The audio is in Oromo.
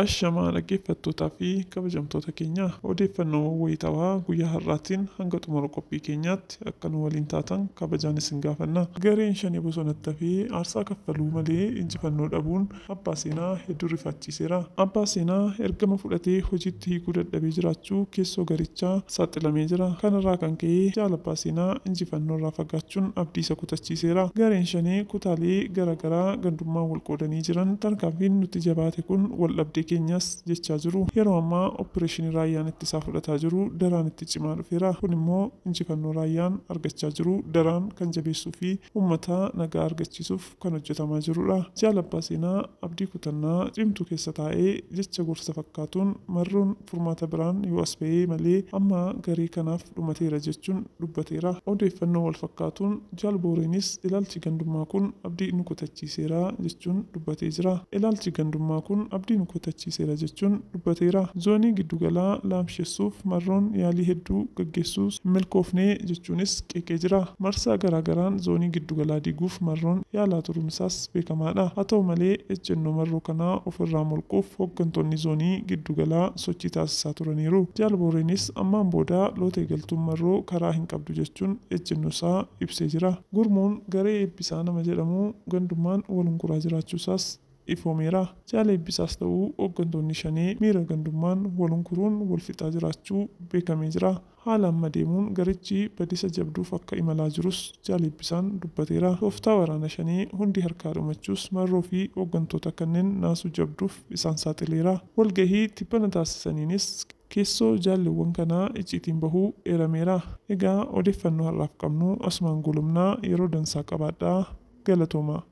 Ashamaa dhaggeeffattootaa fi kabajamtoota keenya odeeffannoo wayitaawaa guyyaa har'aatiin hanga xumura qophii keenyaatti akka nu waliin taatan kabajaan isin gaafanna. Gareen shanii bosonatti fi aarsaa kaffaluu malee injifannoo dhabuun abbaa seenaa hedduu rifachiiseera. Abbaa seenaa ergama fudhatee hojiitti hiikuu dadhabee jiraachuu keessoo garichaa saaxilamee jira. Kanarraa kan ka'e jaal abbaa seenaa injifannoo irraa fagaachuun abdii isa kutachiiseera. Gareen shanii kutaalee garaagaraa gandummaa wal qoodanii jiran tarkaanfiin nuti jabaate kun wal dhabdee keenyas jechaa jiru. Yeroo ammaa opereeshinii raayyaan ittisaa fudhataa jiru daraan itti cimaa dhufeera. Kun immoo injifannoo raayyaan argachaa jiru daraan kan jabeessuu fi uummata nagaa argachiisuuf kan hojjetamaa jirudha. Jaal abbaa seenaa abdii kutannaa cimtuu keessa taa'ee jecha gorsa fakkaatuun marroon furmaata biraan yoo as ba'ee malee amma garee kanaaf dhumateera jechuun dubbateera. Odeeffannoo wal fakkaatuun jaal booreenis ilaalchi gandummaa kun abdii nu kutachiiseera jechuun dubbatee jira. Ilaalchi gandummaa kun abdii nu kutachiiseera jechuun dubbateera. Zoonii giddugalaa laamsheessuuf marroon yaalii hedduu gaggeessuus milkoofnee jechuunis qeeqee jira. Marsaa garaagaraan zoonii giddugalaa diiguuf marroon yaalaa turuun isaas beekamaadha. Haa ta'u malee ejjennoo marroo kanaa ofirraa molquuf hooggantoonni zoonii giddugalaa sochii taasisaa turaniiru. Jaal booreenis ammaan booda loota eegaltuun marroo karaa hin qabdu jechuun ejjennoo isaa ibsee jira. Gurmuun garee eebbisaa nama jedhamu gandummaan walunguraa jiraachuusaas ifoomeera. Jaal eebbisaas ta'uu hooggantoonni shanii miira gandummaan walunguruun wal fixaa jiraachuu beekamee jira. Haala amma deemuun garichi badisa jabduuf akka imalaa jirus jaal eebbisaan dubbateera. Tooftaa waraana shanii hundi harkaa dhumachuus marroo fi hooggantoota kanneen naasuu jabduuf isaan saaxileera. Walgahii tibbana taasisaniinis keessoo jaalleewwan kanaa icciitiin bahuu eerameera. Egaa odeeffannoo har'aaf qabnu asumaan gulumnaa yeroo dansaa qabaadhaa. Galatooma.